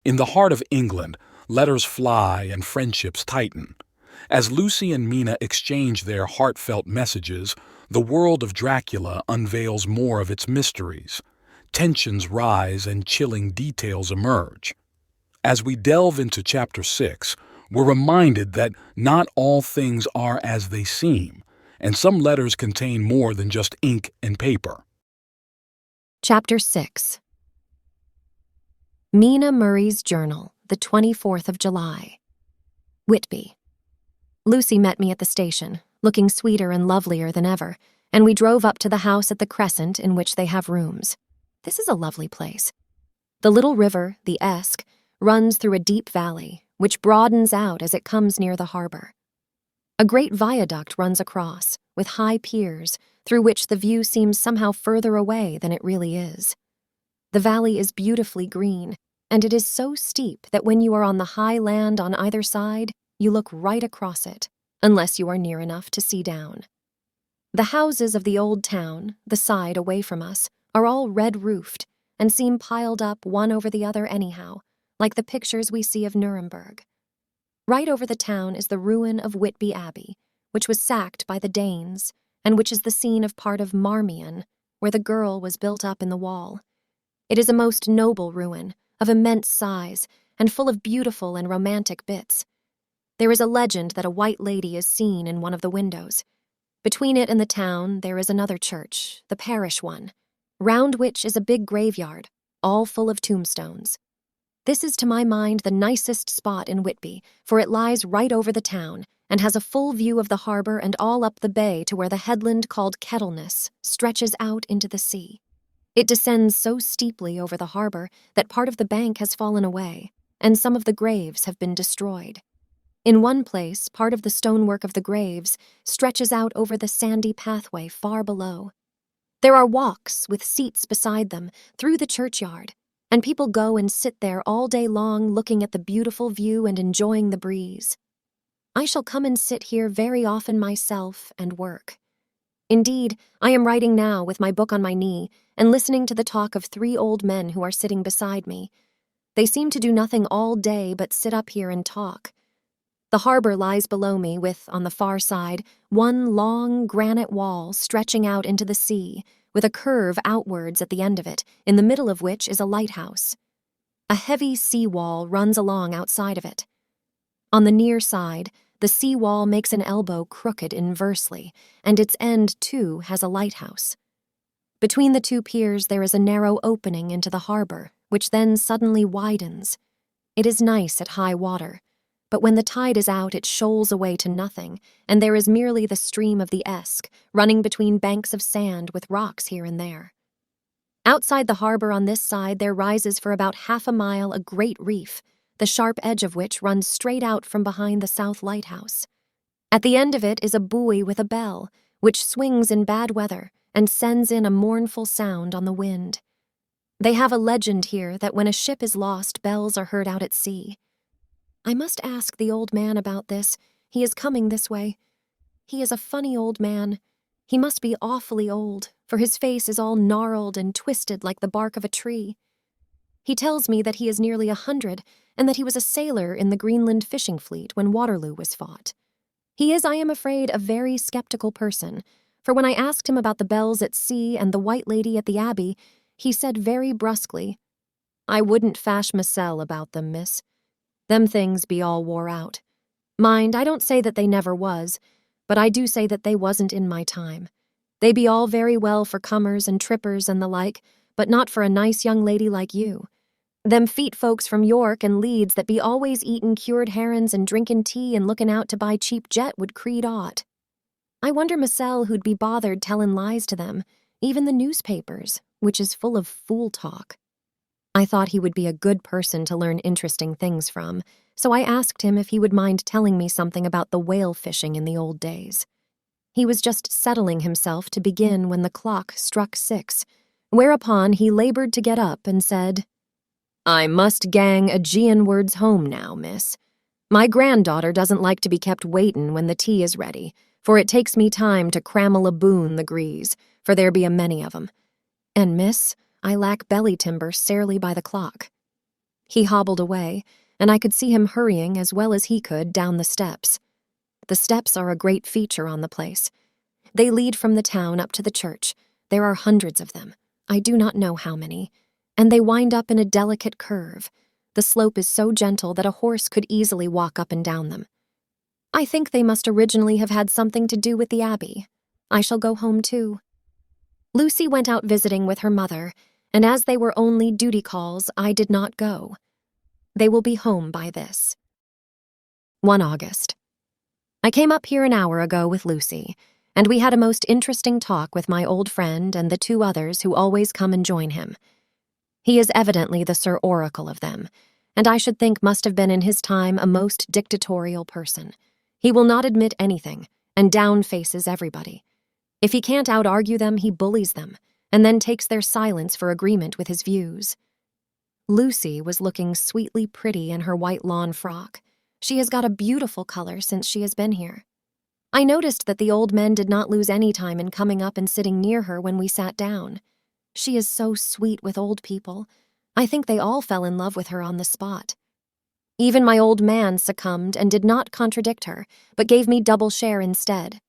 In the heart of England, letters fly and friendships tighten. As Lucy and Mina exchange their heartfelt messages, the world of Dracula unveils more of its mysteries. Tensions rise and chilling details emerge. As we delve into Chapter 6, we're reminded that not all things are as they seem, and some letters contain more than just ink and paper. Chapter 6. Mina Murray's Journal, the 24th of July. Whitby. Lucy met me at the station, looking sweeter and lovelier than ever, and we drove up to the house at the Crescent in which they have rooms. This is a lovely place. The little river, the Esk, runs through a deep valley, which broadens out as it comes near the harbor. A great viaduct runs across, with high piers, through which the view seems somehow further away than it really is. The valley is beautifully green, and it is so steep that when you are on the high land on either side, you look right across it, unless you are near enough to see down. The houses of the old town, the side away from us, are all red-roofed and seem piled up one over the other anyhow, like the pictures we see of Nuremberg. Right over the town is the ruin of Whitby Abbey, which was sacked by the Danes, and which is the scene of part of Marmion, where the girl was built up in the wall. It is a most noble ruin, of immense size, and full of beautiful and romantic bits. There is a legend that a white lady is seen in one of the windows. Between it and the town there is another church, the parish one, round which is a big graveyard, all full of tombstones. This is to my mind the nicest spot in Whitby, for it lies right over the town, and has a full view of the harbor and all up the bay to where the headland called Kettleness stretches out into the sea. It descends so steeply over the harbor that part of the bank has fallen away, and some of the graves have been destroyed. In one place, part of the stonework of the graves stretches out over the sandy pathway far below. There are walks with seats beside them through the churchyard, and people go and sit there all day long looking at the beautiful view and enjoying the breeze. I shall come and sit here very often myself and work. Indeed, I am writing now with my book on my knee and listening to the talk of 3 old men who are sitting beside me. They seem to do nothing all day but sit up here and talk. The harbor lies below me with, on the far side, one long granite wall stretching out into the sea, with a curve outwards at the end of it, in the middle of which is a lighthouse. A heavy sea wall runs along outside of it. On the near side, the sea wall makes an elbow crooked inversely, and its end, too, has a lighthouse. Between the 2 piers there is a narrow opening into the harbor, which then suddenly widens. It is nice at high water, but when the tide is out it shoals away to nothing, and there is merely the stream of the Esk, running between banks of sand with rocks here and there. Outside the harbor on this side there rises for about half a mile a great reef, the sharp edge of which runs straight out from behind the south lighthouse. At the end of it is a buoy with a bell, which swings in bad weather and sends in a mournful sound on the wind. They have a legend here that when a ship is lost, bells are heard out at sea. I must ask the old man about this. He is coming this way. He is a funny old man. He must be awfully old, for his face is all gnarled and twisted like the bark of a tree. He tells me that he is nearly 100, and that he was a sailor in the Greenland fishing fleet when Waterloo was fought. He is, I am afraid, a very skeptical person, for when I asked him about the bells at sea and the white lady at the Abbey, he said very brusquely, "I wouldn't fash mysel' about them, miss. Them things be all wore out. Mind, I don't say that they never was, but I do say that they wasn't in my time. They be all very well for cummers and trippers and the like, but not for a nice young lady like you. Them feet folks from York and Leeds that be always eatin' cured herrins and drinkin' tea and lookin' out to buy cheap jet would creed aught. I wonder mysel' who'd be bothered tellin' lies to them, even the newspapers, which is full of fool talk." I thought he would be a good person to learn interesting things from, so I asked him if he would mind telling me something about the whale fishing in the old days. He was just settling himself to begin when the clock struck 6, whereupon he labored to get up and said, "I must gang Aegean-wards home now, miss. My granddaughter doesn't like to be kept waitin' when the tea is ready, for it takes me time to crammel a boon the grease, for there be a many of 'em. And, miss, I lack belly timber sairly by the clock." He hobbled away, and I could see him hurrying as well as he could down the steps. The steps are a great feature on the place. They lead from the town up to the church. There are hundreds of them. I do not know how many. And they wind up in a delicate curve. The slope is so gentle that a horse could easily walk up and down them. I think they must originally have had something to do with the abbey. I shall go home too. Lucy went out visiting with her mother, and as they were only duty calls, I did not go. They will be home by this. 1 August. I came up here an hour ago with Lucy, and we had a most interesting talk with my old friend and the 2 others who always come and join him. He is evidently the Sir Oracle of them, and I should think must have been in his time a most dictatorial person. He will not admit anything, and down-faces everybody. If he can't out-argue them, he bullies them, and then takes their silence for agreement with his views. Lucy was looking sweetly pretty in her white lawn frock. She has got a beautiful color since she has been here. I noticed that the old men did not lose any time in coming up and sitting near her when we sat down. She is so sweet with old people. I think they all fell in love with her on the spot. Even my old man succumbed and did not contradict her, but gave me double share instead.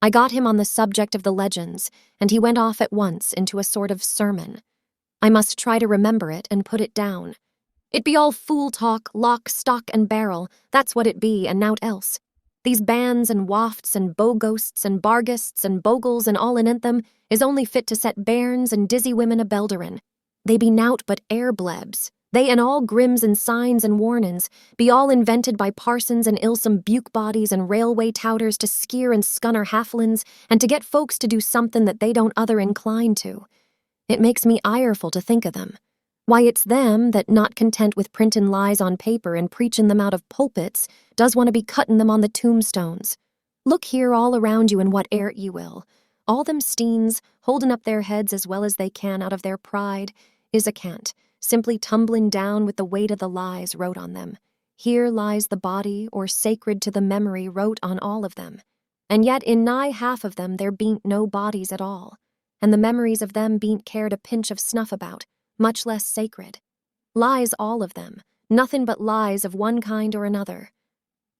I got him on the subject of the legends, and he went off at once into a sort of sermon. I must try to remember it and put it down. It be all fool talk, lock, stock, and barrel, that's what it be, and nowt else. These bands and wafts and bow-ghosts and barghists and bogles and all anent them is only fit to set bairns and dizzy women a-belderin'. They be nowt but air-blebs. They and all grims and signs and warnin's be all invented by parsons and ilsome buke-bodies and railway touters to skeer and scunner halflins and to get folks to do somethin' that they don't other incline to. It makes me ireful to think of them. Why, it's them that, not content with printin' lies on paper and preachin' them out of pulpits, does want to be cuttin' them on the tombstones. Look here all around you in what airt you will. All them steens, holdin' up their heads as well as they can out of their pride, is a cant, simply tumblin' down with the weight of the lies wrote on them. Here lies the body, or sacred to the memory, wrote on all of them. And yet in nigh half of them there bean't no bodies at all, and the memories of them bean't cared a pinch of snuff about, much less sacred. Lies all of them, nothin' but lies of one kind or another.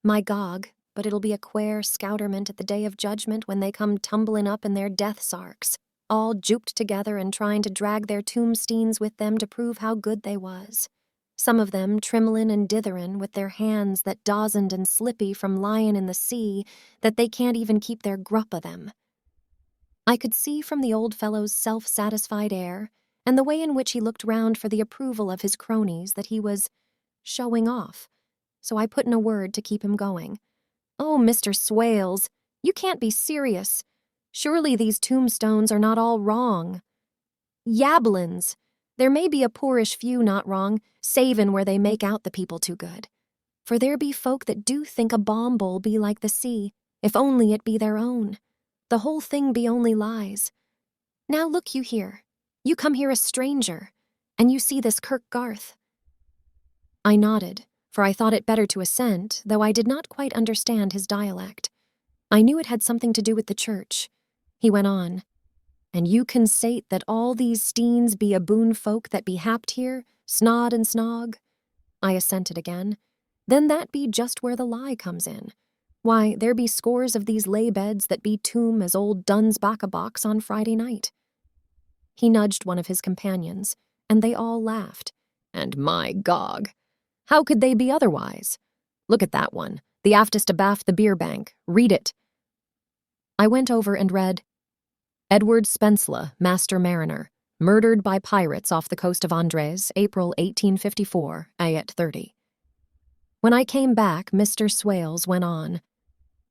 My Gog, but it'll be a quare scouterment at the day of judgment when they come tumblin' up in their death sarks, all juped together and trying to drag their tombsteens with them to prove how good they was. Some of them trimlin' and ditherin' with their hands that dozened and slippy from lyin' in the sea that they can't even keep their grup o' them. I could see from the old fellow's self-satisfied air and the way in which he looked round for the approval of his cronies that he was showing off, so I put in a word to keep him going. "Oh, Mr. Swales, you can't be serious. Surely these tombstones are not all wrong." "Yablins! There may be a poorish few not wrong, savin' where they make out the people too good. For there be folk that do think a bomb bowl be like the sea, if only it be their own. The whole thing be only lies. Now look you here. You come here a stranger, and you see this Kirk Garth." I nodded, for I thought it better to assent, though I did not quite understand his dialect. I knew it had something to do with the church. He went on, "And you consate that all these steens be a boon folk that be happed here, snod and snog?" I assented again. "Then that be just where the lie comes in. Why, there be scores of these lay beds that be tomb as old Dunn's box on Friday night." He nudged one of his companions, and they all laughed. "And my Gog, how could they be otherwise? Look at that one, the aftest abaft the beer bank. Read it." I went over and read, "Edward Spensla, Master Mariner, murdered by pirates off the coast of Andres, April 1854, ayat 30. When I came back, Mr. Swales went on,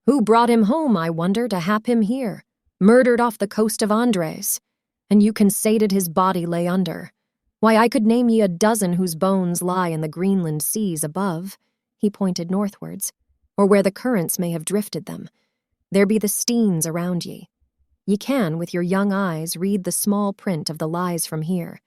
"Who brought him home, I wonder, to hap him here? Murdered off the coast of Andres. And you consated his body lay under. Why, I could name ye a dozen whose bones lie in the Greenland seas above," he pointed northwards, "or where the currents may have drifted them. There be the steens around ye. Ye can, with your young eyes, read the small print of the lies from here.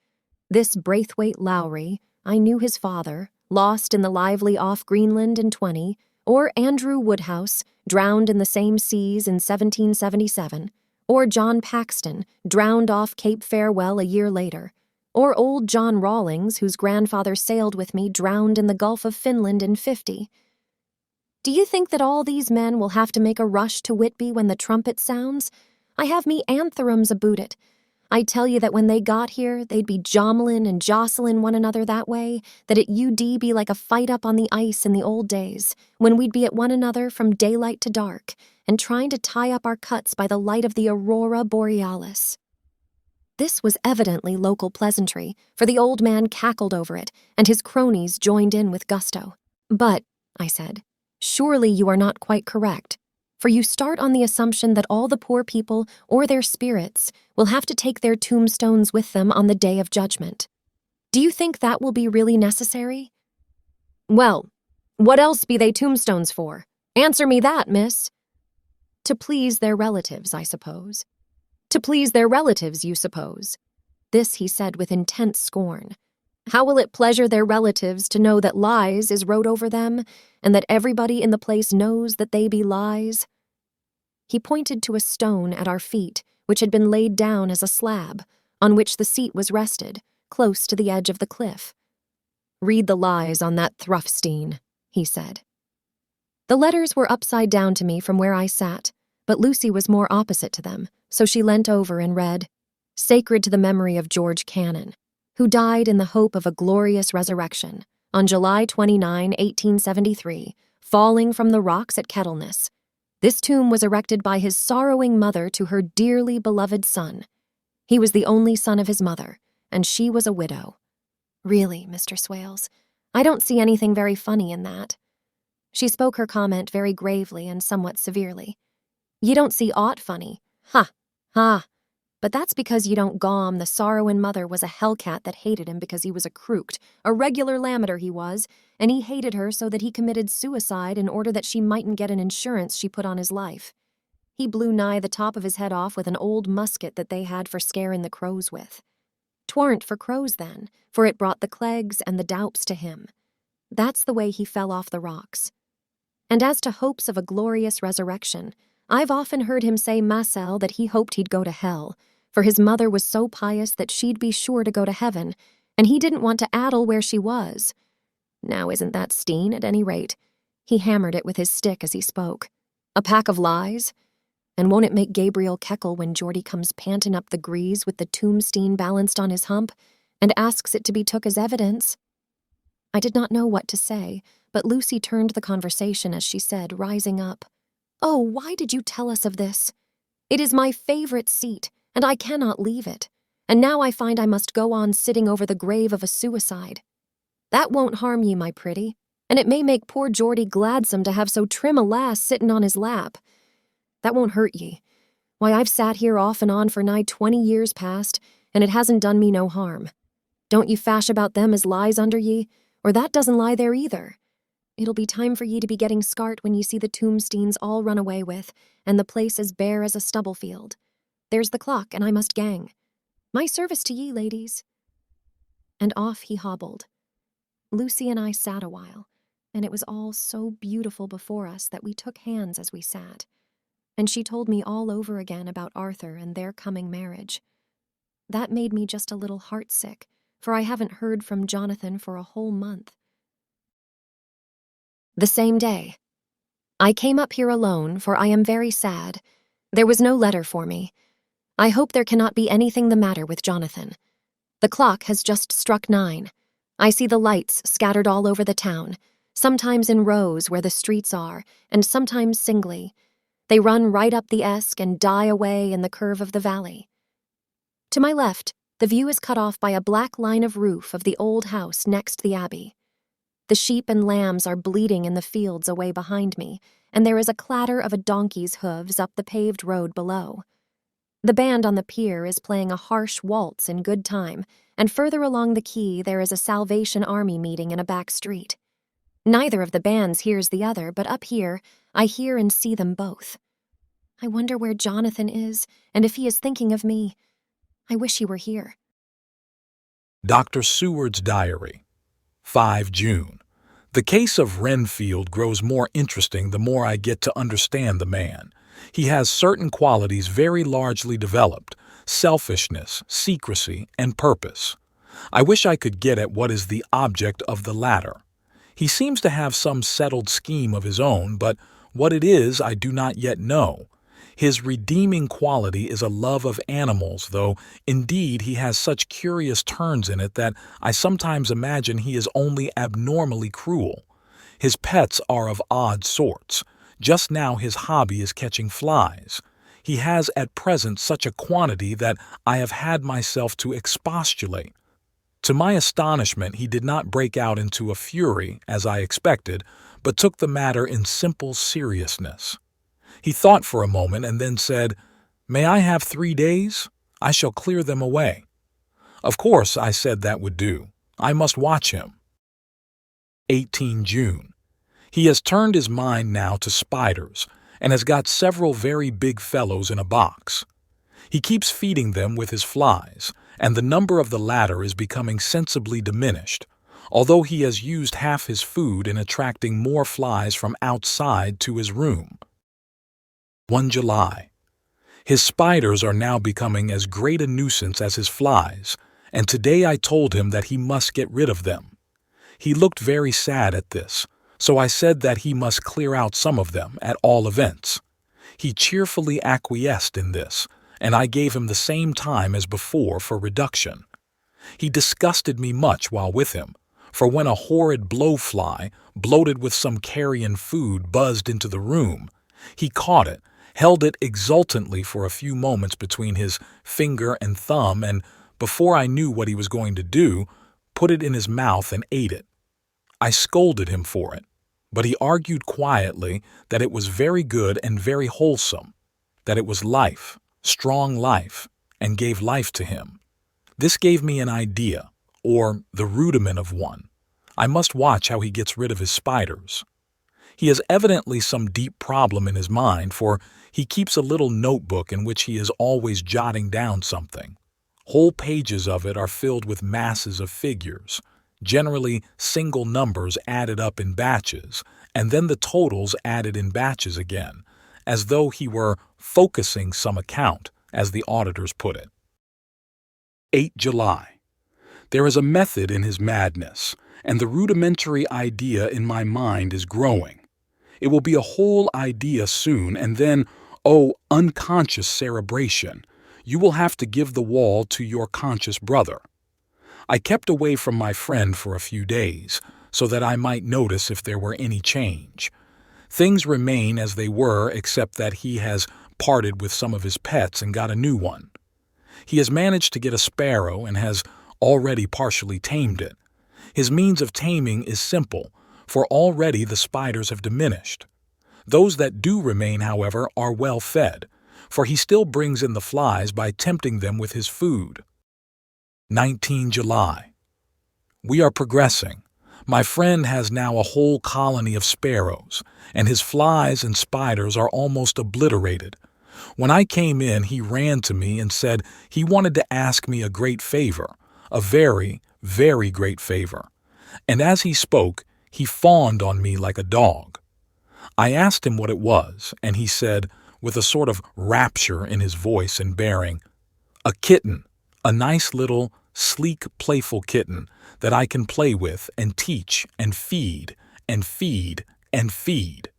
This Braithwaite Lowry, I knew his father, lost in the lively off Greenland in 20, or Andrew Woodhouse, drowned in the same seas in 1777, or John Paxton, drowned off Cape Farewell a year later, Or old John Rawlings, whose grandfather sailed with me, drowned in the Gulf of Finland in '50. Do you think that all these men will have to make a rush to Whitby when the trumpet sounds? I have me antherems aboot it. I tell you that when they got here, they'd be jommelin' and jostlin' one another that way, that at UD be like a fight up on the ice in the old days, when we'd be at one another from daylight to dark, and trying to tie up our cuts by the light of the aurora borealis. This was evidently local pleasantry, for the old man cackled over it, and his cronies joined in with gusto. But, I said, surely you are not quite correct, for you start on the assumption that all the poor people, or their spirits, will have to take their tombstones with them on the day of judgment. Do you think that will be really necessary? Well, what else be they tombstones for? Answer me that, miss. To please their relatives, I suppose. To please their relatives, you suppose. This he said with intense scorn. How will it pleasure their relatives to know that lies is wrote over them, and that everybody in the place knows that they be lies? He pointed to a stone at our feet, which had been laid down as a slab, on which the seat was rested, close to the edge of the cliff. Read the lies on that Thruffstein, he said. The letters were upside down to me from where I sat, but Lucy was more opposite to them, so she leant over and read, Sacred to the memory of George Cannon, who died in the hope of a glorious resurrection, on July 29, 1873, falling from the rocks at Kettleness. This tomb was erected by his sorrowing mother to her dearly beloved son. He was the only son of his mother, and she was a widow. Really, Mr. Swales, I don't see anything very funny in that. She spoke her comment very gravely and somewhat severely. You don't see aught funny. Ha, ha. But that's because you don't gawm the sorrowin' mother was a hellcat that hated him because he was a crooked, a regular lammeter he was, and he hated her so that he committed suicide in order that she mightn't get an insurance she put on his life. He blew nigh the top of his head off with an old musket that they had for scarin' the crows with. 'Twarn't for crows then, for it brought the clegs and the doups to him. That's the way he fell off the rocks. And as to hopes of a glorious resurrection, I've often heard him say Marcel that he hoped he'd go to hell, for his mother was so pious that she'd be sure to go to heaven, and he didn't want to addle where she was. Now isn't that Steen, at any rate? He hammered it with his stick as he spoke. A pack of lies? And won't it make Gabriel keckle when Geordie comes pantin' up the grease with the tombstone balanced on his hump, and asks it to be took as evidence? I did not know what to say, but Lucy turned the conversation as she said, rising up, Oh, why did you tell us of this? It is my favorite seat, and I cannot leave it, and now I find I must go on sitting over the grave of a suicide. That won't harm ye, my pretty, and it may make poor Geordie gladsome to have so trim a lass sittin' on his lap. That won't hurt ye. Why, I've sat here off and on for nigh 20 years past, and it hasn't done me no harm. Don't ye fash about them as lies under ye, or that doesn't lie there either. It'll be time for ye to be getting scart when ye see the tombsteins all run away with, and the place as bare as a stubble field. There's the clock, and I must gang. My service to ye, ladies. And off he hobbled. Lucy and I sat a while, and it was all so beautiful before us that we took hands as we sat. And she told me all over again about Arthur and their coming marriage. That made me just a little heartsick, for I haven't heard from Jonathan for a whole month. The same day. I came up here alone, for I am very sad. There was no letter for me. I hope there cannot be anything the matter with Jonathan. The clock has just struck 9. I see the lights scattered all over the town, sometimes in rows where the streets are, and sometimes singly. They run right up the Esk and die away in the curve of the valley. To my left, the view is cut off by a black line of roof of the old house next the abbey. The sheep and lambs are bleating in the fields away behind me, and there is a clatter of a donkey's hooves up the paved road below. The band on the pier is playing a harsh waltz in good time, and further along the quay there is a Salvation Army meeting in a back street. Neither of the bands hears the other, but up here I hear and see them both. I wonder where Jonathan is, and if he is thinking of me. I wish he were here. Dr. Seward's Diary, 5 June. The case of Renfield grows more interesting the more I get to understand the man. He has certain qualities very largely developed: selfishness, secrecy, and purpose. I wish I could get at what is the object of the latter. He seems to have some settled scheme of his own, but what it is I do not yet know. His redeeming quality is a love of animals, though indeed he has such curious turns in it that I sometimes imagine he is only abnormally cruel. His pets are of odd sorts. Just now his hobby is catching flies. He has at present such a quantity that I have had myself to expostulate. To my astonishment, he did not break out into a fury, as I expected, but took the matter in simple seriousness. He thought for a moment and then said, "May I have 3 days? I shall clear them away." Of course, I said that would do. I must watch him. 18 June. He has turned his mind now to spiders and has got several very big fellows in a box. He keeps feeding them with his flies, and the number of the latter is becoming sensibly diminished, although he has used half his food in attracting more flies from outside to his room. 1 July. His spiders are now becoming as great a nuisance as his flies, and today I told him that he must get rid of them. He looked very sad at this, so I said that he must clear out some of them at all events. He cheerfully acquiesced in this, and I gave him the same time as before for reduction. He disgusted me much while with him, for when a horrid blowfly, bloated with some carrion food, buzzed into the room, he caught it, held it exultantly for a few moments between his finger and thumb, and, before I knew what he was going to do, put it in his mouth and ate it. I scolded him for it, but he argued quietly that it was very good and very wholesome, that it was life, strong life, and gave life to him. This gave me an idea, or the rudiment of one. I must watch how he gets rid of his spiders. He has evidently some deep problem in his mind, for he keeps a little notebook in which he is always jotting down something. Whole pages of it are filled with masses of figures, generally single numbers added up in batches, and then the totals added in batches again, as though he were focusing some account, as the auditors put it. 8 July. There is a method in his madness, and the rudimentary idea in my mind is growing. It will be a whole idea soon, and then, oh, unconscious cerebration, you will have to give the wall to your conscious brother. I kept away from my friend for a few days, so that I might notice if there were any change. Things remain as they were, except that he has parted with some of his pets and got a new one. He has managed to get a sparrow and has already partially tamed it. His means of taming is simple, for already the spiders have diminished. Those that do remain, however, are well fed, for he still brings in the flies by tempting them with his food. 19 July. We are progressing. My friend has now a whole colony of sparrows, and his flies and spiders are almost obliterated. When I came in, he ran to me and said he wanted to ask me a great favor, a very, very great favor. And as he spoke, he fawned on me like a dog. I asked him what it was, and he said, with a sort of rapture in his voice and bearing, "A kitten, a nice little, sleek, playful kitten that I can play with and teach and feed and feed and feed."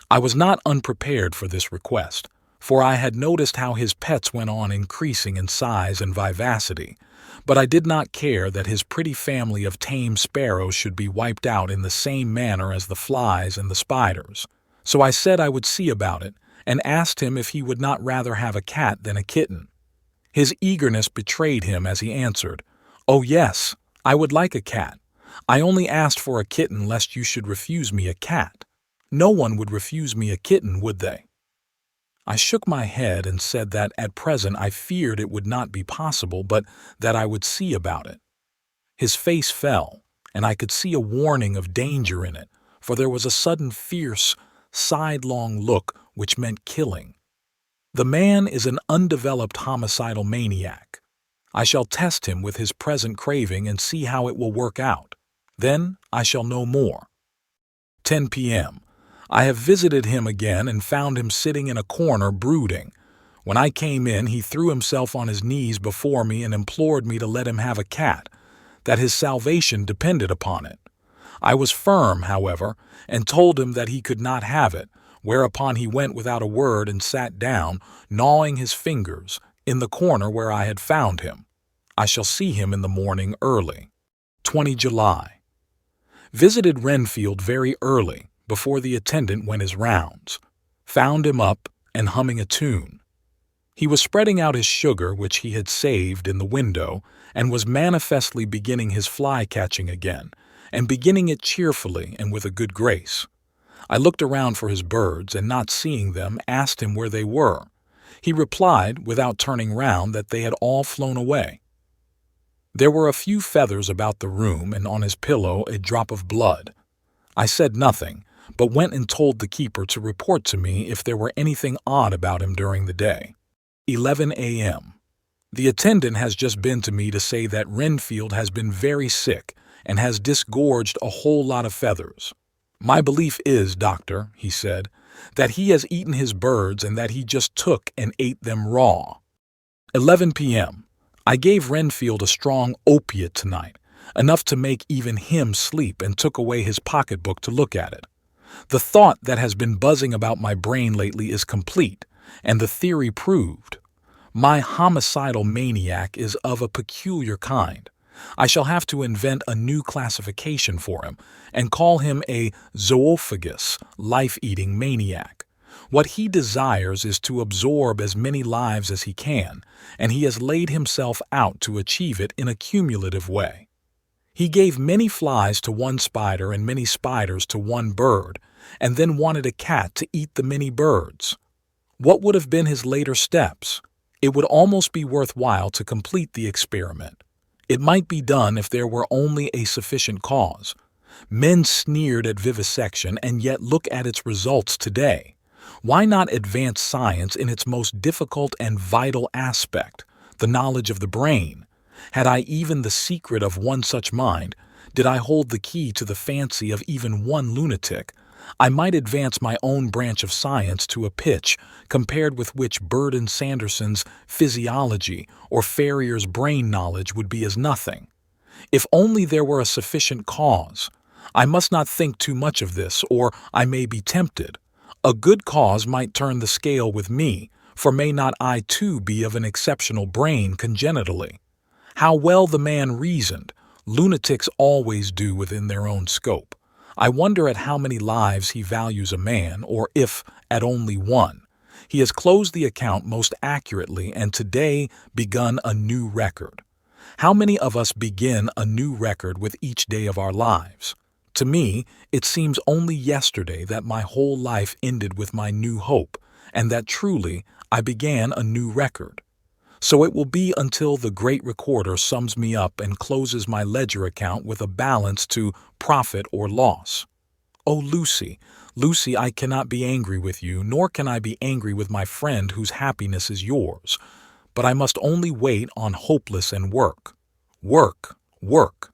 I was not unprepared for this request, for I had noticed how his pets went on increasing in size and vivacity, but I did not care that his pretty family of tame sparrows should be wiped out in the same manner as the flies and the spiders. So I said I would see about it, and asked him if he would not rather have a cat than a kitten. His eagerness betrayed him as he answered, "Oh yes, I would like a cat. I only asked for a kitten lest you should refuse me a cat. No one would refuse me a kitten, would they?" I shook my head and said that at present I feared it would not be possible, but that I would see about it. His face fell, and I could see a warning of danger in it, for there was a sudden fierce, sidelong look which meant killing. The man is an undeveloped homicidal maniac. I shall test him with his present craving and see how it will work out. Then I shall know more. 10 p.m. I have visited him again and found him sitting in a corner brooding. When I came in, he threw himself on his knees before me and implored me to let him have a cat, that his salvation depended upon it. I was firm, however, and told him that he could not have it, whereupon he went without a word and sat down, gnawing his fingers, in the corner where I had found him. I shall see him in the morning early. 20 July. Visited Renfield very early, before the attendant went his rounds. Found him up and humming a tune. He was spreading out his sugar, which he had saved, in the window, and was manifestly beginning his fly-catching again, and beginning it cheerfully and with a good grace. I looked around for his birds, and not seeing them, asked him where they were. He replied, without turning round, that they had all flown away. There were a few feathers about the room, and on his pillow a drop of blood. I said nothing, but went and told the keeper to report to me if there were anything odd about him during the day. 11 a.m. The attendant has just been to me to say that Renfield has been very sick and has disgorged a whole lot of feathers. My belief is, doctor, he said, that he has eaten his birds and that he just took and ate them raw. 11 p.m. I gave Renfield a strong opiate tonight, enough to make even him sleep, and took away his pocketbook to look at it. The thought that has been buzzing about my brain lately is complete, and the theory proved. My homicidal maniac is of a peculiar kind. I shall have to invent a new classification for him and call him a zoophagous, life-eating maniac. What he desires is to absorb as many lives as he can, and he has laid himself out to achieve it in a cumulative way. He gave many flies to one spider and many spiders to one bird, and then wanted a cat to eat the many birds. What would have been his later steps? It would almost be worthwhile to complete the experiment. It might be done if there were only a sufficient cause. Men sneered at vivisection, and yet look at its results today. Why not advance science in its most difficult and vital aspect, the knowledge of the brain? Had I even the secret of one such mind, did I hold the key to the fancy of even one lunatic, I might advance my own branch of science to a pitch compared with which Burdon Sanderson's physiology or Ferrier's brain knowledge would be as nothing. If only there were a sufficient cause. I must not think too much of this, or I may be tempted. A good cause might turn the scale with me, for may not I too be of an exceptional brain congenitally? How well the man reasoned! Lunatics always do within their own scope. I wonder at how many lives he values a man, or if at only one. He has closed the account most accurately and today begun a new record. How many of us begin a new record with each day of our lives? To me, it seems only yesterday that my whole life ended with my new hope, and that truly I began a new record. So it will be until the great recorder sums me up and closes my ledger account with a balance to profit or loss. Oh, Lucy, Lucy, I cannot be angry with you, nor can I be angry with my friend whose happiness is yours. But I must only wait on hopeless and work. Work, work.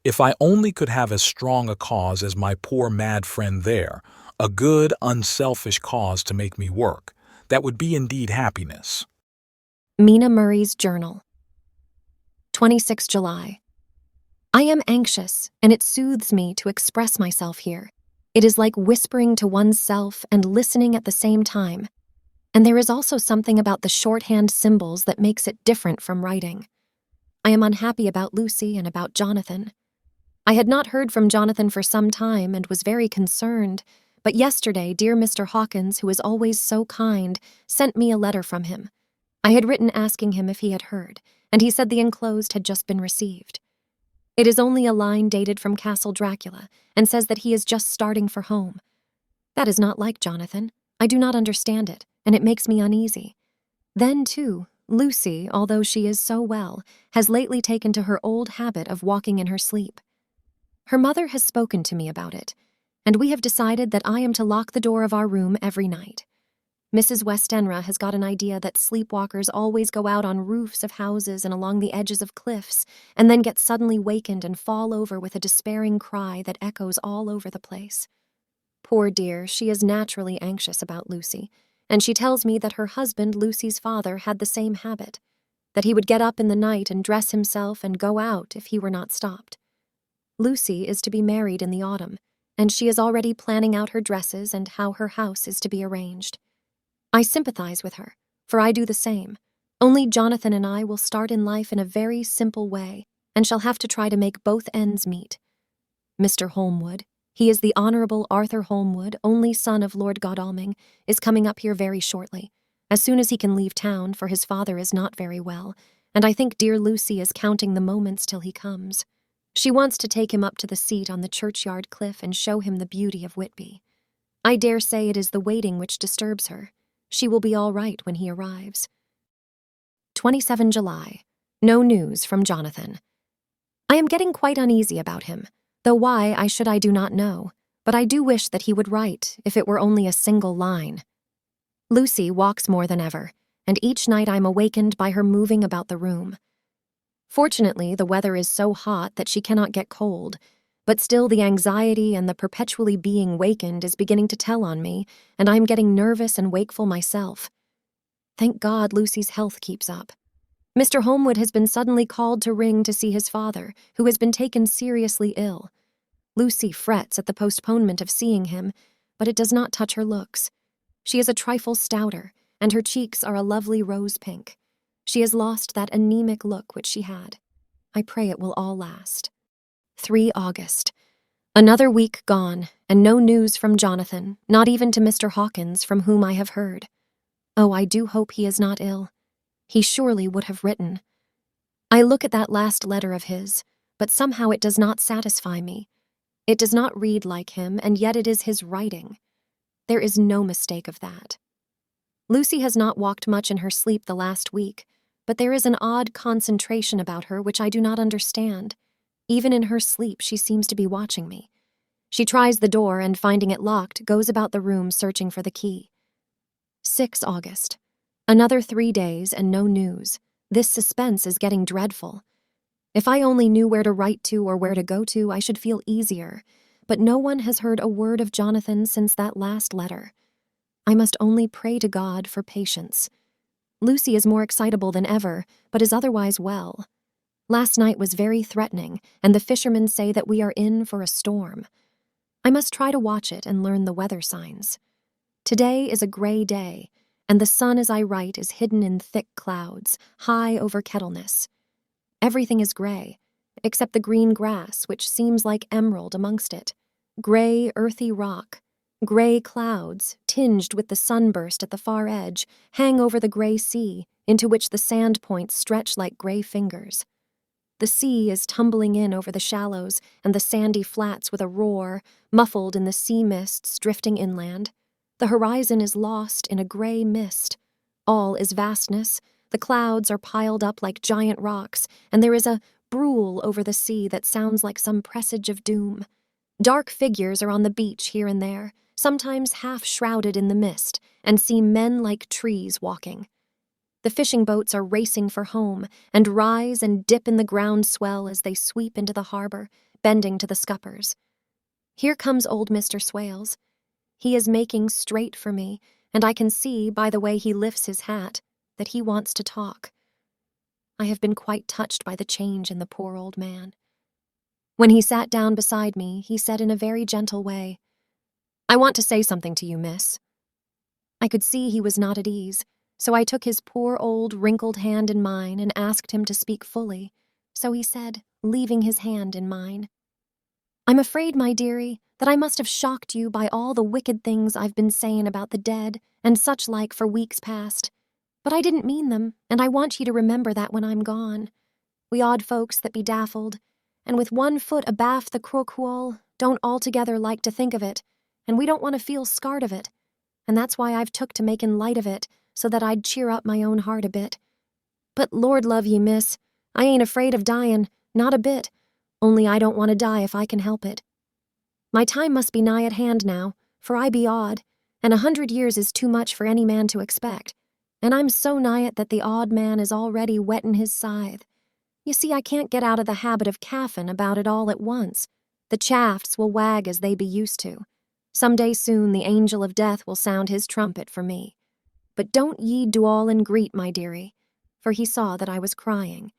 If I only could have as strong a cause as my poor mad friend there, a good, unselfish cause to make me work, that would be indeed happiness. Mina Murray's Journal. 26 July. I am anxious, and it soothes me to express myself here. It is like whispering to oneself and listening at the same time. And there is also something about the shorthand symbols that makes it different from writing. I am unhappy about Lucy and about Jonathan. I had not heard from Jonathan for some time and was very concerned, but yesterday dear Mr. Hawkins, who is always so kind, sent me a letter from him. I had written asking him if he had heard, and he said the enclosed had just been received. It is only a line dated from Castle Dracula, and says that he is just starting for home. That is not like Jonathan. I do not understand it, and it makes me uneasy. Then, too, Lucy, although she is so well, has lately taken to her old habit of walking in her sleep. Her mother has spoken to me about it, and we have decided that I am to lock the door of our room every night. Mrs. Westenra has got an idea that sleepwalkers always go out on roofs of houses and along the edges of cliffs, and then get suddenly wakened and fall over with a despairing cry that echoes all over the place. Poor dear, she is naturally anxious about Lucy, and she tells me that her husband, Lucy's father, had the same habit. that he would get up in the night and dress himself and go out if he were not stopped. Lucy is to be married in the autumn, and she is already planning out her dresses and how her house is to be arranged. I sympathize with her, for I do the same. Only Jonathan and I will start in life in a very simple way, and shall have to try to make both ends meet. Mr. Holmwood, he is the Honorable Arthur Holmwood, only son of Lord Godalming, is coming up here very shortly, as soon as he can leave town, for his father is not very well, and I think dear Lucy is counting the moments till he comes. She wants to take him up to the seat on the churchyard cliff and show him the beauty of Whitby. I dare say it is the waiting which disturbs her. She will be all right when he arrives. 27 July. No news from Jonathan. I am getting quite uneasy about him, though why I do not know, but I do wish that he would write, if it were only a single line. Lucy walks more than ever, and each night I am awakened by her moving about the room. Fortunately, the weather is so hot that she cannot get cold, but still the anxiety and the perpetually being wakened is beginning to tell on me, and I am getting nervous and wakeful myself. Thank God Lucy's health keeps up. Mr. Holmwood has been suddenly called to ring to see his father, who has been taken seriously ill. Lucy frets at the postponement of seeing him, but it does not touch her looks. She is a trifle stouter, and her cheeks are a lovely rose pink. She has lost that anemic look which she had. I pray it will all last. 3 August. Another week gone, and no news from Jonathan, not even to Mr. Hawkins, from whom I have heard. Oh, I do hope he is not ill. He surely would have written. I look at that last letter of his, but somehow it does not satisfy me. It does not read like him, and yet it is his writing. There is no mistake of that. Lucy has not walked much in her sleep the last week, but there is an odd concentration about her which I do not understand. Even in her sleep she seems to be watching me. She tries the door and, finding it locked, goes about the room searching for the key. 6 August. Another 3 days and no news. This suspense is getting dreadful. If I only knew where to write to or where to go to, I should feel easier, but no one has heard a word of Jonathan since that last letter. I must only pray to God for patience. Lucy is more excitable than ever, but is otherwise well. Last night was very threatening, and the fishermen say that we are in for a storm. I must try to watch it and learn the weather signs. Today is a gray day, and the sun as I write is hidden in thick clouds, high over Kettleness. Everything is gray, except the green grass, which seems like emerald amongst it. Gray, earthy rock, gray clouds, tinged with the sunburst at the far edge, hang over the gray sea, into which the sand points stretch like gray fingers. The sea is tumbling in over the shallows and the sandy flats with a roar, muffled in the sea mists drifting inland. The horizon is lost in a gray mist. All is vastness. The clouds are piled up like giant rocks, and there is a brool over the sea that sounds like some presage of doom. Dark figures are on the beach here and there, sometimes half shrouded in the mist, and seem men like trees walking. The fishing boats are racing for home, and rise and dip in the ground swell as they sweep into the harbor, bending to the scuppers. Here comes old Mr. Swales. He is making straight for me, and I can see, by the way he lifts his hat, that he wants to talk. I have been quite touched by the change in the poor old man. When he sat down beside me, he said in a very gentle way, "I want to say something to you, miss." I could see he was not at ease, so I took his poor old wrinkled hand in mine and asked him to speak fully. So he said, leaving his hand in mine, "I'm afraid, my dearie, that I must have shocked you by all the wicked things I've been saying about the dead and such like for weeks past. But I didn't mean them, and I want you to remember that when I'm gone. We odd folks that be daffled, and with one foot abaft the croquoil, don't altogether like to think of it, and we don't want to feel scarred of it, and that's why I've took to making light of it, so that I'd cheer up my own heart a bit. But Lord love ye, miss, I ain't afraid of dying, not a bit, only I don't want to die if I can help it. My time must be nigh at hand now, for I be odd, and 100 years is too much for any man to expect, and I'm so nigh it that the odd man is already whetting his scythe. You see, I can't get out of the habit of caffin about it all at once. The shafts will wag as they be used to. Some day soon the angel of death will sound his trumpet for me. But don't ye do all in greet, my dearie. for he saw that I was crying.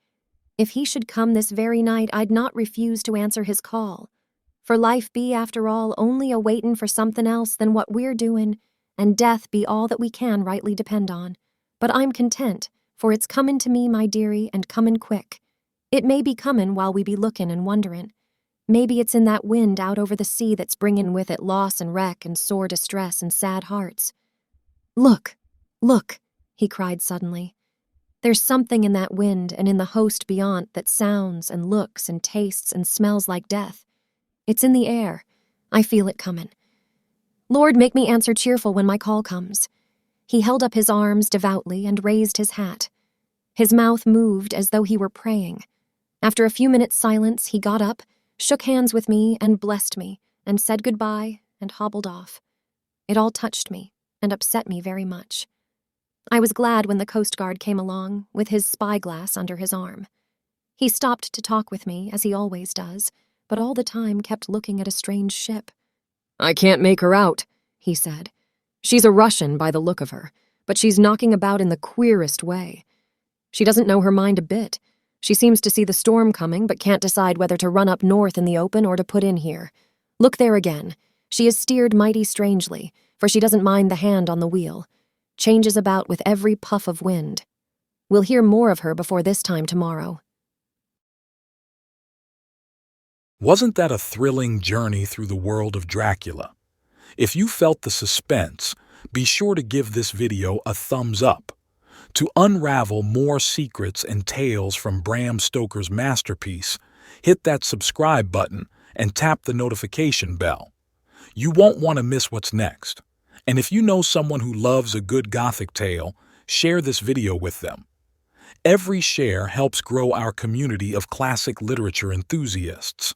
If he should come this very night, I'd not refuse to answer his call. For life be, after all, only a waitin' for something else than what we're doin', and death be all that we can rightly depend on. But I'm content, for it's comin' to me, my dearie, and comin' quick. It may be comin' while we be lookin' and wonderin'. Maybe it's in that wind out over the sea that's bringin' with it loss and wreck and sore distress and sad hearts. Look, look, he cried suddenly. There's something in that wind and in the host beyond that sounds and looks and tastes and smells like death. It's in the air. I feel it comin'. Lord, make me answer cheerful when my call comes. He held up his arms devoutly and raised his hat. His mouth moved as though he were praying. After a few minutes' silence, he got up, shook hands with me, and blessed me, and said goodbye, and hobbled off. It all touched me, and upset me very much. I was glad when the Coast Guard came along, with his spyglass under his arm. He stopped to talk with me, as he always does, but all the time kept looking at a strange ship. I can't make her out, he said. She's a Russian by the look of her, but she's knocking about in the queerest way. She doesn't know her mind a bit. She seems to see the storm coming, but can't decide whether to run up north in the open or to put in here. Look there again. She is steered mighty strangely, for she doesn't mind the hand on the wheel. Changes about with every puff of wind. We'll hear more of her before this time tomorrow. Wasn't that a thrilling journey through the world of Dracula? If you felt the suspense, be sure to give this video a thumbs up. To unravel more secrets and tales from Bram Stoker's masterpiece, hit that subscribe button and tap the notification bell. You won't want to miss what's next. And if you know someone who loves a good Gothic tale, share this video with them. Every share helps grow our community of classic literature enthusiasts.